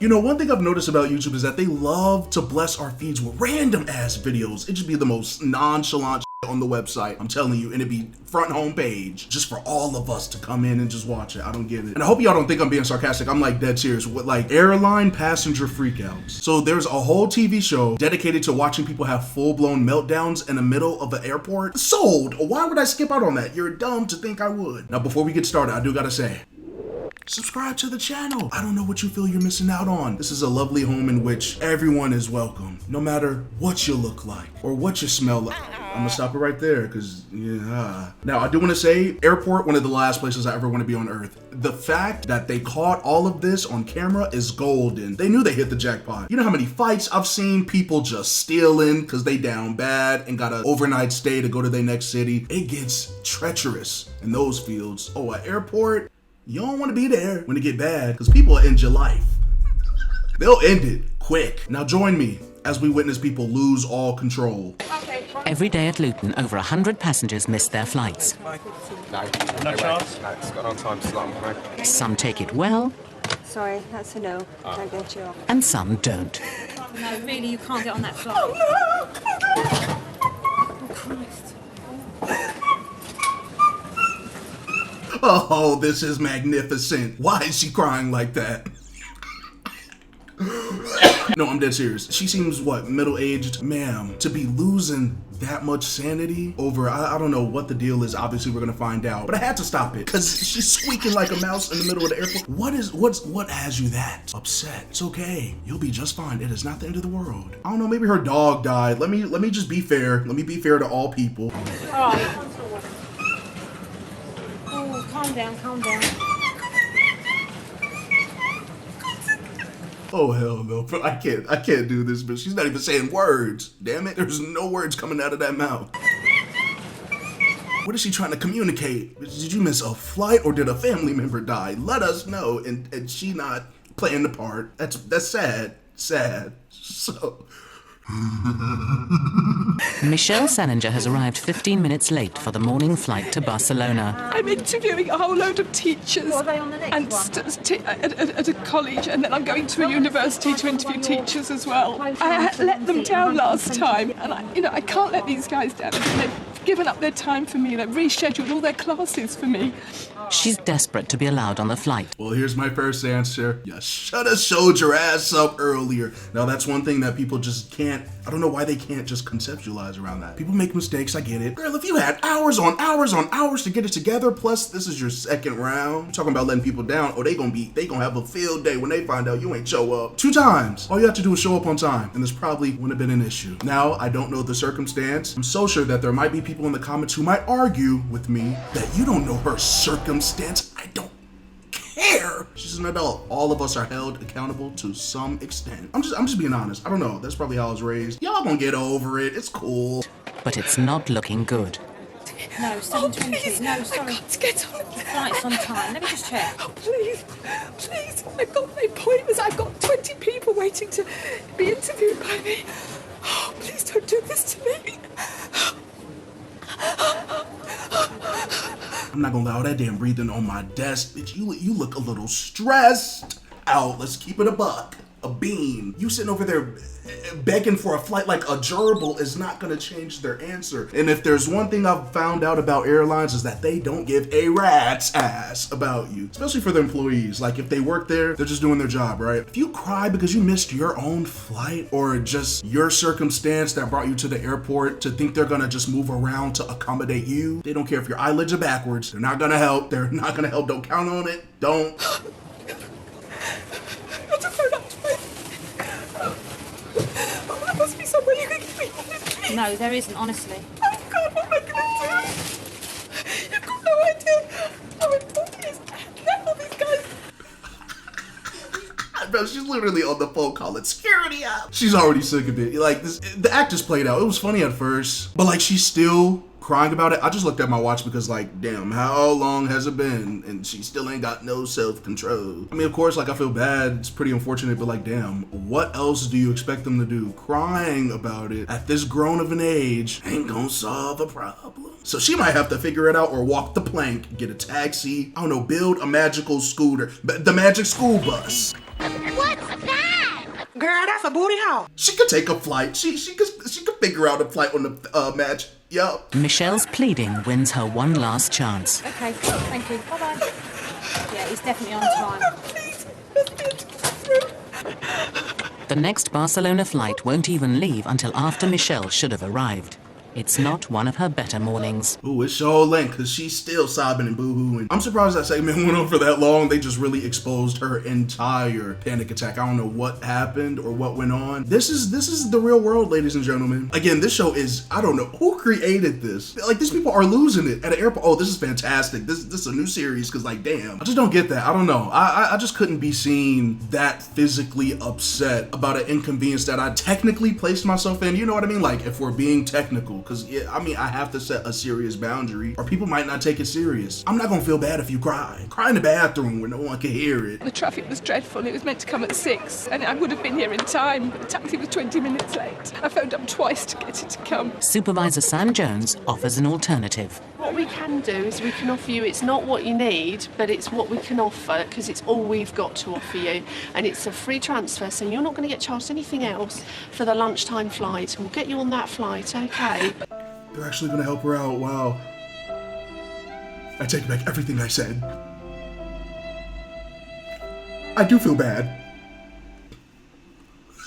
You know, one thing I've noticed about YouTube is that they love to bless our feeds with random ass videos. It should be the most nonchalant on the website, I'm telling you, and it'd be front homepage just for all of us to come in and just watch it. I don't get it. And I hope y'all don't think I'm being sarcastic. I'm like dead serious with like airline passenger freakouts. So there's a whole TV show dedicated to watching people have full-blown meltdowns in the middle of an airport. Sold. Why would I skip out on that? You're dumb to think I would. Now, before we get started, I do gotta say, subscribe to the channel. I don't know what you feel you're missing out on. This is a lovely home in which everyone is welcome, no matter what you look like or what you smell like. I'm gonna stop it right there because, yeah. Now, I do want to say, airport, one of the last places I ever want to be on earth. The fact that they caught all of this on camera is golden. They knew they hit the jackpot. You know how many fights I've seen people just stealing because they down bad and got an overnight stay to go to their next city? It gets treacherous in those fields. Oh, an airport? You don't want to be there when it get bad because people will end your life. They'll end it quick. Now join me as we witness people lose all control. Every day at Luton, over 100 passengers miss their flights. No chance? No, it's got on time slot, right? Some take it well. Sorry, that's a no. Don't get you off. And some don't. No, really, you can't get on that flight. Oh, Christ. Oh, this is magnificent. Why is she crying like that? No, I'm dead serious. She seems, what, middle-aged? Ma'am, to be losing that much sanity over, I don't know what the deal is. Obviously, we're gonna find out. But I had to stop it because she's squeaking like a mouse in the middle of the airport. What has you that upset? It's okay. You'll be just fine. It is not the end of the world. I don't know, maybe her dog died. Let me just be fair. Let me be fair to all people. All right. Oh, calm down, calm down. Oh hell no, but I can't do this, but she's not even saying words. Damn it, there's no words coming out of that mouth. What is she trying to communicate? Did you miss a flight or did a family member die? Let us know, and she not playing the part. That's sad. So Michelle Salinger has arrived 15 minutes late for the morning flight to Barcelona. I'm interviewing a whole load of teachers What are they on the next and at a college, and then I'm going to a university to interview teachers as well. I let them down last time, and I can't let these guys down. They've given up their time for me. They've rescheduled all their classes for me. She's desperate to be allowed on the flight. well, here's my first answer. You should have showed your ass up earlier. Now, that's one thing that people just can't, I don't know why they can't just conceptualize around that. People make mistakes, I get it. Girl, if you had hours on hours on hours to get it together, plus this is your second round, you're talking about letting people down, oh, they gonna have a field day when they find out you ain't show up 2 times. All you have to do is show up on time, and this probably wouldn't have been an issue. Now, I don't know the circumstance. I'm so sure that there might be people in the comments who might argue with me that you don't know her circumstance. I don't care. She's an adult. All of us are held accountable to some extent. I'm just being honest. I don't know. That's probably how I was raised. Y'all gonna get over it. It's cool. But it's not looking good. No, 7:20. Please, No, sorry. I can't get on it. Flight's on time. Let me just check. Oh, please, I've got my appointments. I've got 20 people waiting to be interviewed by me. Oh, please don't do this to me. I'm not gonna allow that damn breathing on my desk. Bitch, you look a little stressed out. Let's keep it a buck. A bean. You sitting over there begging for a flight like a gerbil is not gonna change their answer. And if there's one thing I've found out about airlines is that they don't give a rat's ass about you, especially for the employees. Like if they work there, they're just doing their job, right? If you cry because you missed your own flight or just your circumstance that brought you to the airport to think they're gonna just move around to accommodate you, they don't care if your eyelids are backwards. They're not gonna help. They're not gonna help. Don't count on it. Don't. There must be somewhere you can give me on this, please. No, there isn't, honestly. Oh God, what am I going to do? You've got no idea how important it is to let all these guys. Bro, she's literally on the phone calling security out. She's already sick of it. Like this, the act is played out. It was funny at first, but like she's still crying about it. I just looked at my watch because like, damn, how long has it been? And she still ain't got no self-control. I mean, of course, like I feel bad. It's pretty unfortunate, but like, damn, what else do you expect them to do? Crying about it at this grown of an age ain't gonna solve a problem. So she might have to figure it out or walk the plank, get a taxi, I don't know, build a magical scooter, the magic school bus. What's that? Girl, that's a booty hole. She could take a flight. She could figure out a flight on the match. Yup. Michelle's pleading wins her one last chance. Okay, thank you. Bye-bye. Yeah, he's definitely on time. Please, let me into the room. The next Barcelona flight won't even leave until after Michelle should have arrived. It's not one of her better mornings. Ooh, it's so late because she's still sobbing and boo-hooing. I'm surprised that segment went on for that long. They just really exposed her entire panic attack. I don't know what happened or what went on. This is the real world, ladies and gentlemen. Again, this show is, I don't know, who created this? Like, these people are losing it at an airport. Oh, this is fantastic. This is a new series because, like, damn. I just don't get that. I don't know. I just couldn't be seen that physically upset about an inconvenience that I technically placed myself in. You know what I mean? Like, if we're being technical. Because, yeah, I mean, I have to set a serious boundary or people might not take it serious. I'm not going to feel bad if you cry. Cry in the bathroom where no one can hear it. The traffic was dreadful. It was meant to come at 6, and I would have been here in time, but the taxi was 20 minutes late. I phoned up twice to get it to come. Supervisor Sam Jones offers an alternative. What we can do is we can offer you, it's not what you need, but it's what we can offer, because it's all we've got to offer you. And it's a free transfer, so you're not going to get charged anything else for the lunchtime flight. We'll get you on that flight, okay? They're actually going to help her out. Wow. I take back everything I said. I do feel bad.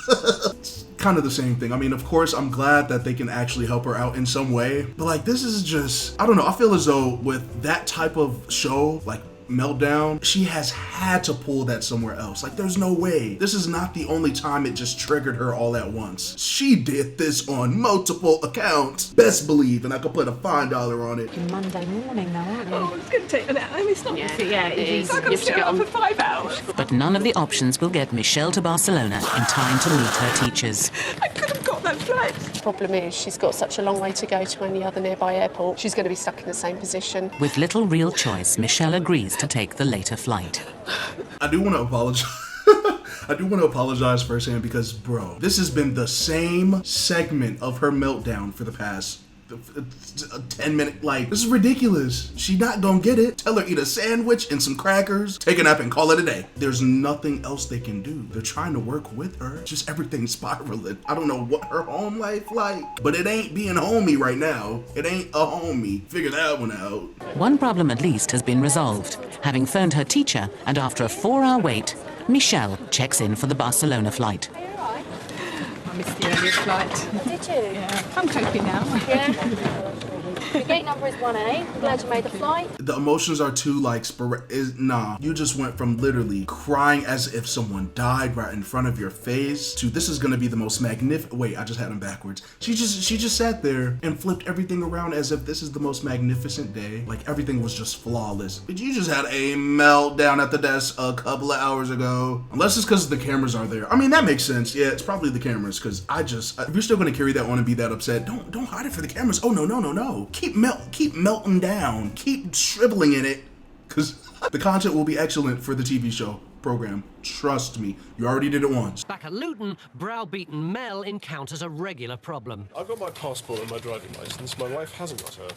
It's kind of the same thing. I mean, of course, I'm glad that they can actually help her out in some way. But, like, this is just, I don't know. I feel as though with that type of show, like Meltdown, she has had to pull that somewhere else. Like, there's no way. This is not the only time it just triggered her all at once. She did this on multiple accounts. Best believe, and I could put a fine dollar on it. Monday morning now, aren't you? Oh, it's going to take an hour. It's not It is. I've got to stay up for 5 hours. But none of the options will get Michelle to Barcelona in time to meet her teachers. I could have got that flight. The problem is she's got such a long way to go to any other nearby airport. She's going to be stuck in the same position. With little real choice, Michelle agrees to take the later flight. I do want to apologize. I do want to apologize firsthand because, bro, this has been the same segment of her meltdown for the past 10-minute, like, this is ridiculous. She not gonna get it. Tell her eat a sandwich and some crackers, take a nap and call it a day. There's nothing else they can do. They're trying to work with her. Just everything's spiraling. I don't know what her home life like, but it ain't being homey right now. It ain't a homey. Figure that one out. One problem at least has been resolved. Having phoned her teacher, and after a 4-hour wait, Michelle checks in for the Barcelona flight. I missed the earlier flight. Did you? Yeah, I'm coping now. Yeah. The gate number is 1A. I'm glad you made the flight. The emotions are too, like, nah. You just went from literally crying as if someone died right in front of your face to this is gonna be the most magnificent. Wait, I just had them backwards. She just sat there and flipped everything around as if this is the most magnificent day. Like, everything was just flawless. But you just had a meltdown at the desk a couple of hours ago. Unless it's because the cameras are there. I mean, that makes sense. Yeah, it's probably the cameras, because if you're still gonna carry that on and be that upset, don't hide it for the cameras. Oh, no. Keep melting down. Keep shriveling in it, because the content will be excellent for the TV show program. Trust me. You already did it once. Back at Luton, browbeaten Mel encounters a regular problem. I've got my passport and my driving licence. My wife hasn't got her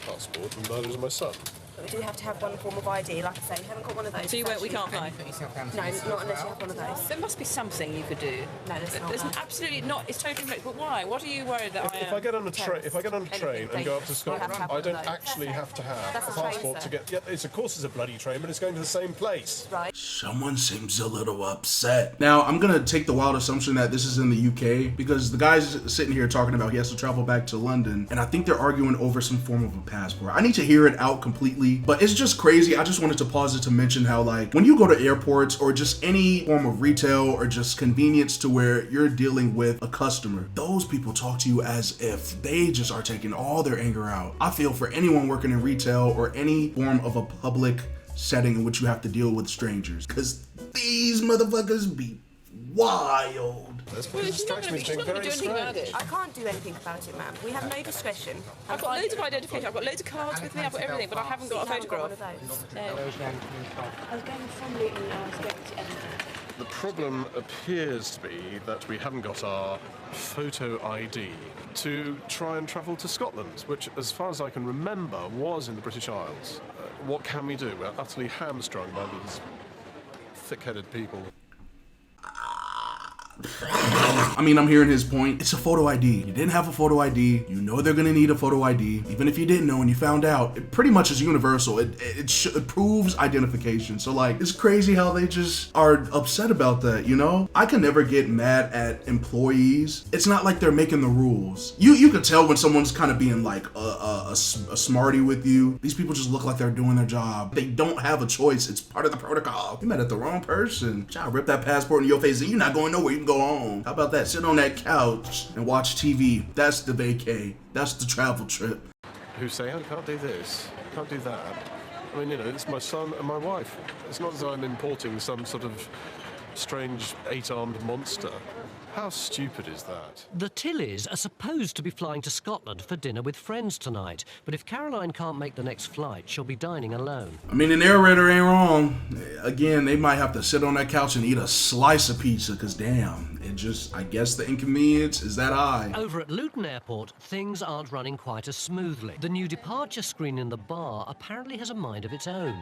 passport, and neither does my son. But we do have to have one form of ID. Like I say, we haven't got one of those. So we can't fly? No, not unless you have one of those. There must be something you could do. No, there's not. There's absolutely not. It's totally correct. But why? What are you worried that If I get on a train and go up to Scotland, I don't actually have to have a passport to get. Yeah, of course it's a bloody train, but it's going to the same place. Right. Someone seems a little upset. Now, I'm gonna take the wild assumption that this is in the UK because the guy's sitting here talking about he has to travel back to London, and I think they're arguing over some form of a passport. I need to hear it out completely, but it's just crazy. I just wanted to pause it to mention how, like, when you go to airports or just any form of retail or just convenience to where you're dealing with a customer, those people talk to you as if they just are taking all their anger out. I feel for anyone working in retail or any form of a public setting in which you have to deal with strangers, because these motherfuckers be wild. Well, it strikes me as being very strange. I can't do anything about it, ma'am. We have no discretion. I've got loads of identification. I've got loads of cards with me. I've got everything, but I haven't got a photograph. I was going from Luton and I was going to Edinburgh. The problem appears to be that we haven't got our photo ID to try and travel to Scotland, which, as far as I can remember, was in the British Isles. What can we do? We're utterly hamstrung by these thick-headed people. I mean, I'm hearing his point. It's a photo ID. You didn't have a photo ID. You know they're gonna need a photo ID. Even if you didn't know and you found out, it pretty much is universal. It proves identification. So like, it's crazy how they just are upset about that, you know? I can never get mad at employees. It's not like they're making the rules. You could tell when someone's kind of being like a smarty with you. These people just look like they're doing their job. They don't have a choice. It's part of the protocol. You met at the wrong person. Child, rip that passport in your face and you're not going nowhere. You can go home. How about that? Sit on that couch and watch TV. That's the vacay. That's the travel trip. Who say, I can't do this, can't do that. I mean, you know, it's my son and my wife. It's not as though I'm importing some sort of strange 8-armed monster. How stupid is that? The Tillys are supposed to be flying to Scotland for dinner with friends tonight, but if Caroline can't make the next flight, she'll be dining alone. I mean, the narrator ain't wrong. Again, they might have to sit on that couch and eat a slice of pizza, because damn, I guess the inconvenience is that high. Over at Luton Airport, things aren't running quite as smoothly. The new departure screen in the bar apparently has a mind of its own.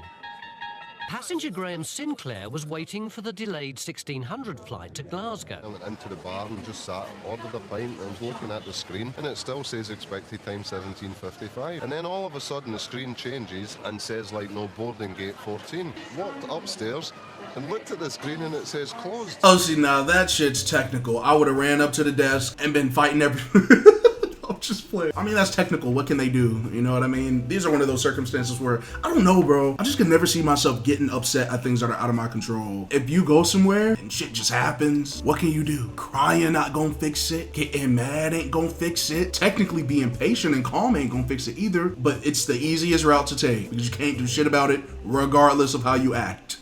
Passenger Graham Sinclair was waiting for the delayed 1600 flight to Glasgow. I went into the bar and just sat, ordered a pint, and I was looking at the screen, and it still says expected time 17:55. And then all of a sudden the screen changes and says like no boarding gate 14. Walked upstairs and looked at the screen and it says closed. Oh, see, now that shit's technical. I would have ran up to the desk and been fighting I'm just playing. I mean, that's technical. What can they do? You know what I mean? These are one of those circumstances where, I don't know, bro. I just can never see myself getting upset at things that are out of my control. If you go somewhere and shit just happens, what can you do? Crying not gonna fix it. Getting mad ain't gonna fix it. Technically being patient and calm ain't gonna fix it either, but it's the easiest route to take because you can't do shit about it regardless of how you act.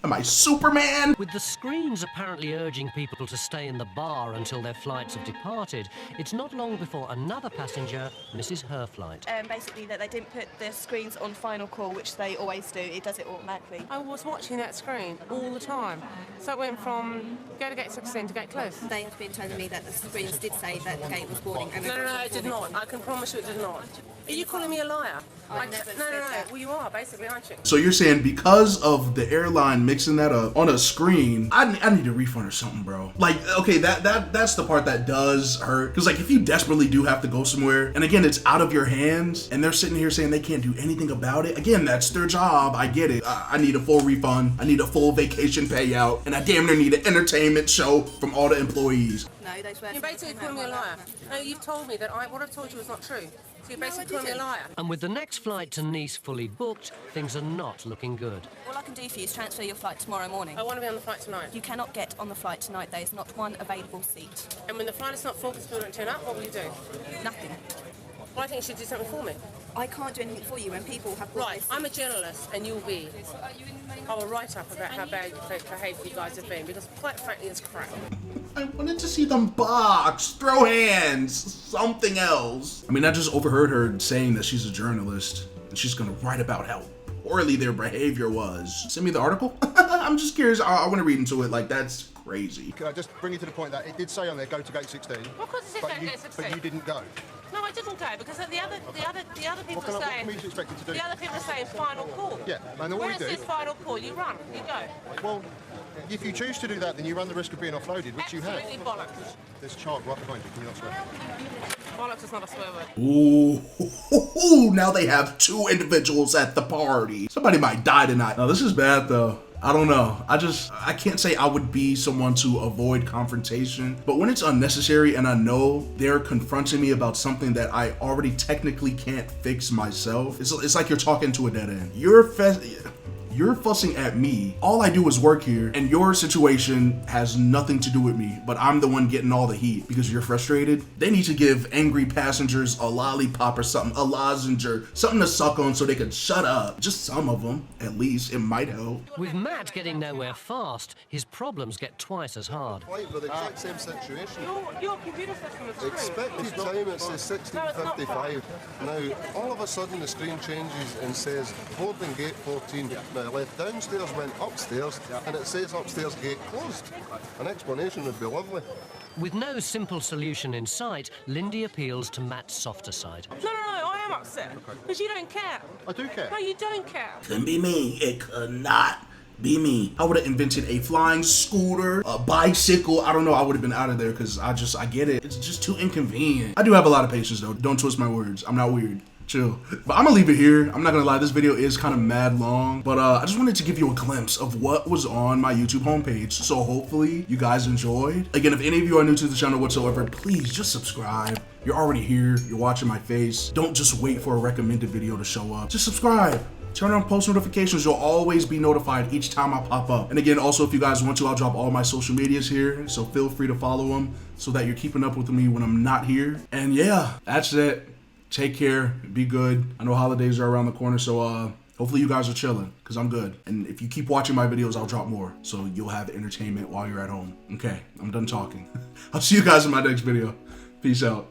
Am I Superman? With the screens apparently urging people to stay in the bar until their flights have departed, it's not long before another passenger misses her flight. Basically, that they didn't put the screens on final call, which they always do. It does it automatically. I was watching that screen all the time. So it went from go to gate 16 to gate close. They have been telling me that the screens did say that the gate was boarding. And No, it did not. I can promise you it did not. Are you calling me a liar? I never said that. Well, you are, basically, aren't you? So you're saying because of the airline mixing that up on a screen, I need a refund or something, bro. Like, okay, that's the part that does hurt. Because, like, if you desperately do have to go somewhere, and again, it's out of your hands, and they're sitting here saying they can't do anything about it, again, that's their job. I get it. I need a full refund. I need a full vacation payout, and I damn near need an entertainment show from all the employees. No, those were. You're basically calling me a liar. No, you've told me that what I've told you is not true. So you're basically calling me a liar. And with the next flight to Nice fully booked, things are not looking good. All I can do for you is transfer your flight tomorrow morning. I want to be on the flight tonight. You cannot get on the flight tonight. There is not one available seat. And when the flight is not full because people don't turn up, what will you do? Nothing. Well, I think you should do something for me. I can't do anything for you when people have brought Right, this. I'm a journalist and you'll be. I will write up about how bad behaved you guys have been because quite frankly it's crap. I wanted to see them box, throw hands, something else. I mean, I just overheard her saying that she's a journalist and she's gonna write about how poorly their behavior was. Send me the article. I'm just curious. I want to read into it. Like, that's crazy. Can I just bring you to the point that it did say on there, go to gate 16. Of course it said go to gate 16. But you didn't go. No, I didn't go because the other people are saying. What can you expect you to do? The other people are saying final call. Yeah, and all when we it do. says final call, you run, you go. Well, if you choose to do that, then you run the risk of being offloaded, which you have. Absolutely bollocks. There's a child right behind you. Can you not swear? Bollocks is not a swear word. Ooh, now they have two individuals at the party. Somebody might die tonight. No, this is bad though. I don't know. I can't say I would be someone to avoid confrontation, but when it's unnecessary and I know they're confronting me about something that I already technically can't fix myself, it's like you're talking to a dead end. You're fussing at me. All I do is work here, and your situation has nothing to do with me, but I'm the one getting all the heat because you're frustrated. They need to give angry passengers a lollipop or something, a lozenge, something to suck on so they can shut up. Just some of them, at least. It might help. With Matt getting nowhere fast, his problems get twice as hard. Quite with the exact same situation. Your computer system is screwed. Expected time, it says 16:55. Now, all of a sudden the screen changes and says boarding gate 14. Now, left downstairs, went upstairs, and it says upstairs gate closed. An explanation would be lovely. With no simple solution in sight, Lindy appeals to Matt's softer side. No, I am upset because you don't care. I do care. No, you don't care. Couldn't be me. It could not be me. I would have invented a flying scooter, a bicycle. I don't know. I would have been out of there because I get it. It's just too inconvenient. I do have a lot of patience though. Don't twist my words. I'm not weird. Chill. But I'm gonna leave it here. I'm not gonna lie, this video is kind of mad long, but I just wanted to give you a glimpse of what was on my YouTube homepage. So hopefully you guys enjoyed. Again, if any of you are new to the channel whatsoever, please just subscribe. You're already here, you're watching my face. Don't just wait for a recommended video to show up. Just subscribe. Turn on post notifications. You'll always be notified each time I pop up. And again, also if you guys want to, I'll drop all my social medias here. So feel free to follow them so that you're keeping up with me when I'm not here. And yeah, that's it. Take care, be good. I know holidays are around the corner, so hopefully you guys are chilling, because I'm good. And if you keep watching my videos, I'll drop more, so you'll have entertainment while you're at home. Okay, I'm done talking. I'll see you guys in my next video. Peace out.